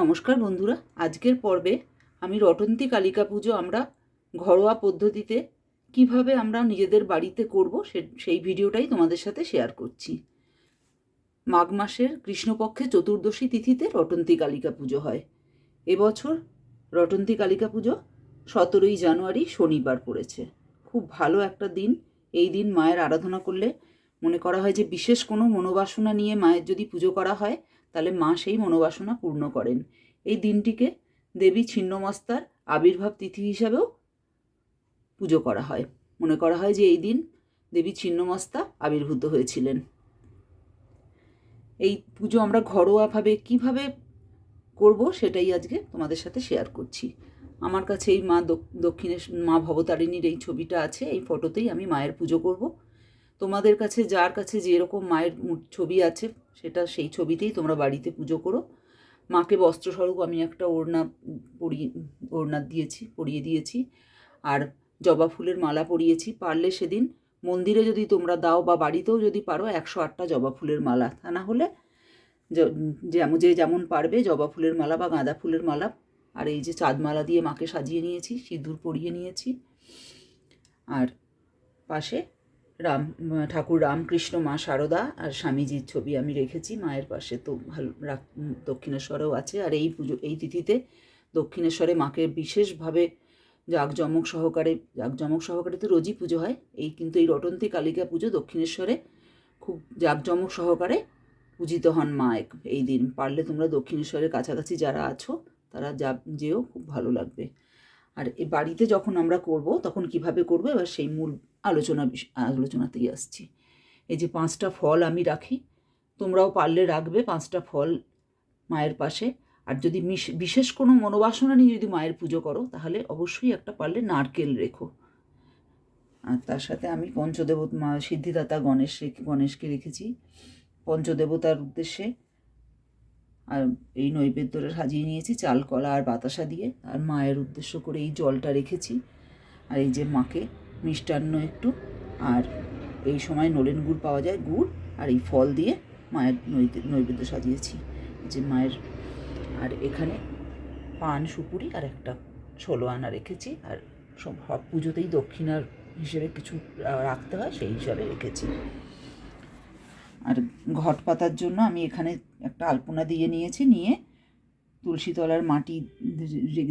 নমস্কার বন্ধুরা, আজকের পর্বে আমি রটন্তী কালিকা পুজো আমরা ঘরোয়া পদ্ধতিতে কিভাবে আমরা নিজেদের বাড়িতে করব সেই ভিডিওটাই তোমাদের সাথে শেয়ার করছি। মাঘ মাসের কৃষ্ণপক্ষে চতুর্দশী তিথিতে রটন্তী কালিকা পুজো হয়। এবছর রটন্তী কালিকা পুজো 17ই জানুয়ারি শনিবার পড়েছে। খুব ভালো একটা দিন। এই দিন মায়ের আরাধনা করলে মনে করা হয় যে বিশেষ কোনো মনোবাসনা নিয়ে মায়ের যদি পুজো করা হয় তাহলে মা সেই মনোবাসনা পূর্ণ করেন। এই দিনটিকে দেবী ছিন্নমস্তার আবির্ভাব তিথি হিসাবেও পুজো করা হয়। মনে করা হয় যে এই দিন দেবী ছিন্নমস্তা আবির্ভূত হয়েছিলেন। এই পুজো আমরা ঘরোয়াভাবে কিভাবে করব সেটাই আজকে তোমাদের সাথে শেয়ার করছি। আমার কাছে এই দক্ষিণের মা ভবতারিণীর এই ছবিটা আছে। এই ফটোতেই আমি মায়ের পুজো করব। তোমাদের কাছে যার কাছে যেরকম মায়ের ছবি আছে সেটা সেই ছবিতেই তোমরা বাড়িতে পুজো করো। মাকে বস্ত্রস্বরূপ আমি একটা ওড়না পরিয়ে দিয়েছি আর জবা ফুলের মালা পরিয়েছি। পারলে সেদিন মন্দিরে যদি তোমরা দাও বা বাড়িতেও যদি পারো 108টা জবা ফুলের মালা, তা না হলে যে যেমন পারবে জবা ফুলের মালা বা গাঁদা ফুলের মালা। আর এই যে চাঁদমালা দিয়ে মাকে সাজিয়ে নিয়েছি, সিঁদুর পরিয়ে নিয়েছি। আর পাশে ঠাকুর রামকৃষ্ণ, মা শারদা আর স্বামীজির ছবি আমি রেখেছি মায়ের পাশে। তো ভালো দক্ষিণেশ্বরেও আছে। আর এই তিথিতে দক্ষিণেশ্বরে মাকে বিশেষভাবে জাঁকজমক সহকারে তো রোজই পুজো হয়, কিন্তু এই রটন্তী কালিকা পুজো দক্ষিণেশ্বরে খুব জাঁকজমক সহকারে পূজিত হন মা এই দিন। পারলে তোমরা দক্ষিণেশ্বরের কাছাকাছি যারা আছো তারা যেও, খুব ভালো লাগবে। আর এই বাড়িতে যখন আমরা করব তখন কিভাবে করবো এবার সেই মূল আলোচনাতেই আসছি। এই যে 5টা ফল আমি রাখি, তোমরাও পারলে রাখবে 5টা ফল মায়ের পাশে। আর যদি বিশেষ কোনো মনোবাসনা নিয়ে যদি মায়ের পুজো করো তাহলে অবশ্যই একটা নারকেল রেখো। আর তার সাথে আমি মা সিদ্ধিদাতা গণেশকে রেখেছি পঞ্চদেবতার উদ্দেশ্যে। আর এই নৈবেদ্যটা সাজিয়ে নিয়েছি চাল, কলা আর বাতাসা দিয়ে। আর মায়ের উদ্দেশ্য করে এই জলটা রেখেছি। আর এই যে মাকে মিষ্টান্ন একটু, আর এই সময় নলেন গুড় পাওয়া যায়, গুড় আর এই ফল দিয়ে মায়ের নৈবেদ্য সাজিয়েছি যে মায়ের। আর এখানে পান, সুপুরি আর একটা 16 আনা রেখেছি। আর সব পুজোতেই দক্ষিণার হিসেবে কিছু রাখতে হয়, সেই হিসাবে রেখেছি। আর ঘট পাতার জন্য আমি এখানে একটা আলপনা দিয়ে নিয়েছি। নিয়ে তুলসী তলার মাটি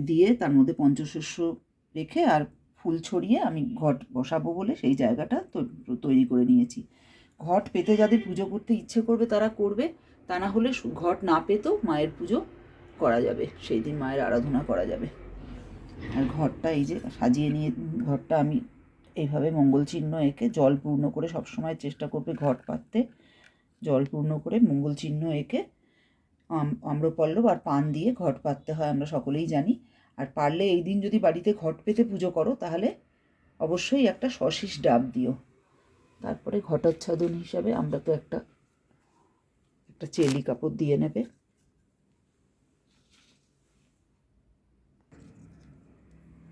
দিয়ে তার মধ্যে পঞ্চশস্য রেখে আর ফুল ছড়িয়ে আমি ঘট বসাবো বলে সেই জায়গাটা তৈরি করে নিয়েছি। ঘট পেতে যাদের পুজো করতে ইচ্ছে করবে তারা করবে, তা না হলে ঘট না পেতেও মায়ের পুজো করা যাবে, সেই দিন মায়ের আরাধনা করা যাবে। আর ঘরটা এই যে সাজিয়ে নিয়ে, ঘরটা আমি এইভাবে মঙ্গল চিহ্ন এঁকে জল পূর্ণ করে, সবসময় চেষ্টা করবে ঘট পাততে জল পূর্ণ করে মঙ্গল চিহ্ন এঁকে আম্রপল্লব আর পান দিয়ে ঘট পাততে হয়, আমরা সকলেই জানি। আর পারলে এই দিন যদি বাড়িতে ঘট পেতে পুজো করো তাহলে অবশ্যই একটা সশিস ডাব দিও। তারপরে ঘটোচ্ছাদন হিসাবে আমরা তো একটা চেলি কাপড় দিয়ে নেবে।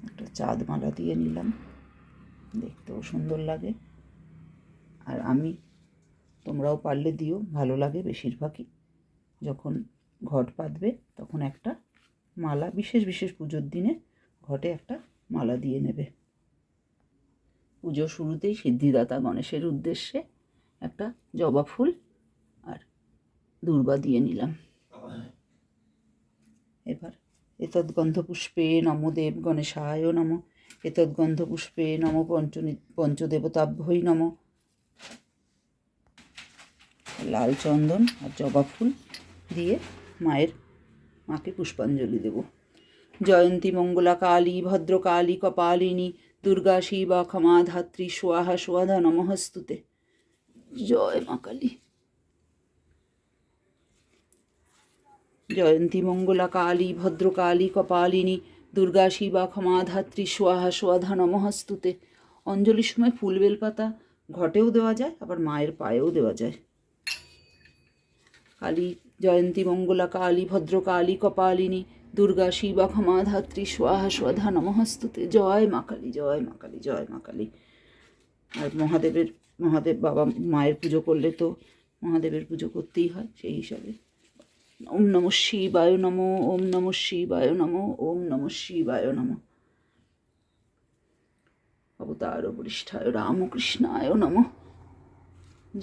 একটা চাঁদমালা দিয়ে নিলাম, দেখতেও সুন্দর লাগে। আর তোমরাও পারলে দিও, ভালো লাগে। বেশিরভাগই যখন ঘট পাতবে তখন একটা মালা, বিশেষ পুজোর দিনে ঘটে একটা মালা দিয়ে নেবে। পুজো শুরুতেই সিদ্ধিদাতা গণেশের উদ্দেশ্যে একটা জবা ফুল আর দূর্বা দিয়ে নিলাম। এবার এতদ্গন্ধপুষ্পে নমো দেব গণেশায় নমঃ, এতদ্গন্ধপুষ্পে নমো পঞ্চদেবতাভ্যই নমঃ। লাল চন্দন আর জবা ফুল দিয়ে মাকে পুষ্পাঞ্জলি দেব। জয়ন্তী মঙ্গলা কালী ভদ্রকালী কপালিনী দুর্গা শিবা ক্ষমা ধাত্রী স্বাহা স্বাধা নমঃস্তুতে। জয় মা কালী। জয়ন্তী মঙ্গলা কালী ভদ্রকালী কপালিনী দুর্গা শিবা ক্ষমা ধাত্রী স্বাহা স্বাধা নমঃস্তুতে। অঞ্জলির সময় ফুল বেলপাতা ঘটেও দেওয়া যায়, আবার মায়ের পায়েও দেওয়া যায়। কালী জয়ন্তী মঙ্গলা কালী ভদ্রকালী কপালিনী দুর্গা শিবা ক্ষমা ধাত্রী স্বাহা স্বাধা নমঃস্তুতে। জয় মা কালী, জয় মা কালী, জয় মা কালী। আর মহাদেব বাবা মায়ের পুজো করলে তো মহাদেবের পুজো করতেই হয়, সেই হিসাবে ওম নমঃ শিবায় নমো, ওম নমঃ শিবায় নমো, ওম নমঃ শিবায় নমো। অবতার বরিষ্ঠায় রামকৃষ্ণায় নমঃ।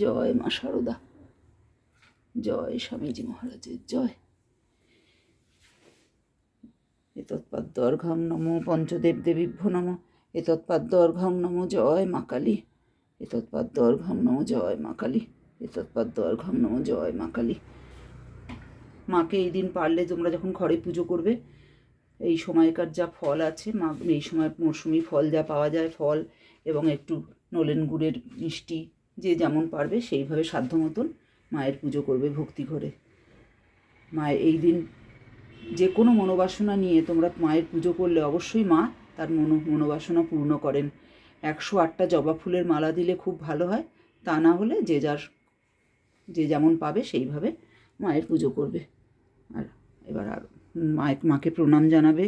জয় মা শারদা, জয় স্বামীজি মহারাজের জয়। এতৎপাদ্যর্ঘং নমো পঞ্চদেব দেবীভ্যো নমঃ। এতৎপাদ্যর্ঘং নমো জয় মা কালী। এতৎপাদ্যর্ঘং নমো জয় মা কালী। এতৎপাদ্যর্ঘং নমো জয় মা কালী। মাকে এই দিন পারলে তোমরা যখন ঘরে পুজো করবে, এই সময়কার যা ফল আছে, মা এই সময় মরশুমি ফল যা পাওয়া যায়, ফল এবং একটু নলেন গুড়ের মিষ্টি, যে যেমন পারবে সেইভাবে সাধ্য মতন মায়ের পুজো করবে ভক্তি করে। মায়ের এই দিন যে কোনো মনোবাসনা নিয়ে তোমরা মায়ের পুজো করলে অবশ্যই মা তার মনোবাসনা পূর্ণ করেন। 108টা জবা ফুলের মালা দিলে খুব ভালো হয়, তা না হলে যে যেমন পাবে সেইভাবে মায়ের পুজো করবে। আর এবার আর মাকে প্রণাম জানাবে।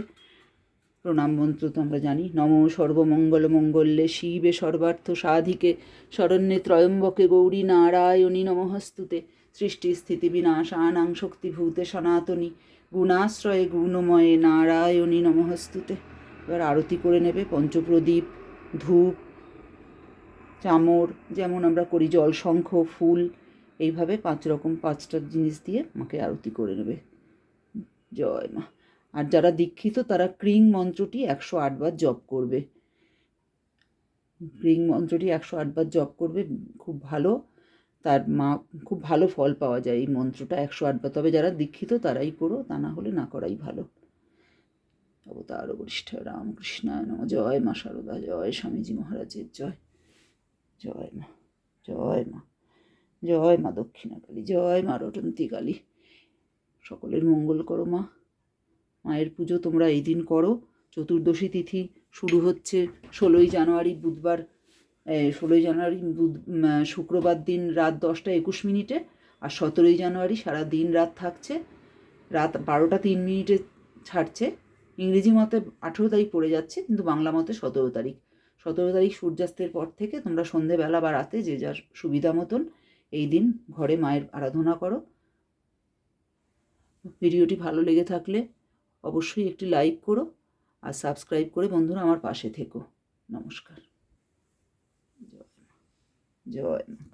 প্রণাম মন্ত্র তো আমরা জানি, নমো সর্বমঙ্গল মঙ্গলে শিবে সর্বার্থ সাধিকে শরণ্যে ত্রয়ম্বকে গৌরী নারায়ণী নমঃস্তুতে সৃষ্টি স্থিতি বিনাশানাং শক্তিভূতে সনাতনী গুণাশ্রয়ে গুণময়ে নারায়ণী নমঃস্তুতে। এবার আরতি করে নেবে। পঞ্চপ্রদীপ, ধূপ, চামর যেমন আমরা করি, জল, শঙ্খ, ফুল, এইভাবে 5টা জিনিস দিয়ে মাকে আরতি করে নেবে। জয় মা। আর যারা দীক্ষিত তারা ক্রিং মন্ত্রটি 108 বার জপ করবে। ক্রিং মন্ত্রটি 108 বার জপ করবে, খুব ভালো, তার মা খুব ভালো ফল পাওয়া যায় এই মন্ত্রটা 108 বার। তবে যারা দীক্ষিত তারাই করো, তা না হলে না করাই ভালো। অবতার বরিষ্ঠায় রামকৃষ্ণায় নমঃ। জয় মা শারদা, জয় স্বামীজি মহারাজের জয়। জয় মা, জয় মা, জয় মা দক্ষিণাকালী, জয় মা রটন্তী কালী। সকলের মঙ্গল করো মা। মায়ের পুজো তোমরা এই দিন করো। চতুর্দশী তিথি শুরু হচ্ছে 16ই জানুয়ারি বুধবার, 16ই জানুয়ারি শুক্রবার দিন রাত 10টা 21 মিনিটে, আর 17ই জানুয়ারি সারা দিন রাত থাকছে। রাত 12টা 3 মিনিটে ছাড়ছে। ইংরেজি মতে 18 তারিখ পড়ে যাচ্ছে, কিন্তু বাংলা মতে 17 তারিখ। 17 তারিখ সূর্যাস্তের পর থেকে তোমরা সন্ধেবেলা বা রাতে যে যার সুবিধা মতন এই দিন ঘরে মায়ের আরাধনা করো। ভিডিওটি ভালো লেগে থাকলে অবশ্যই একটি লাইক করো, আর সাবস্ক্রাইব করে বন্ধুরা আমার পাশে থেকো। নমস্কার। জয় মা, জয় মা।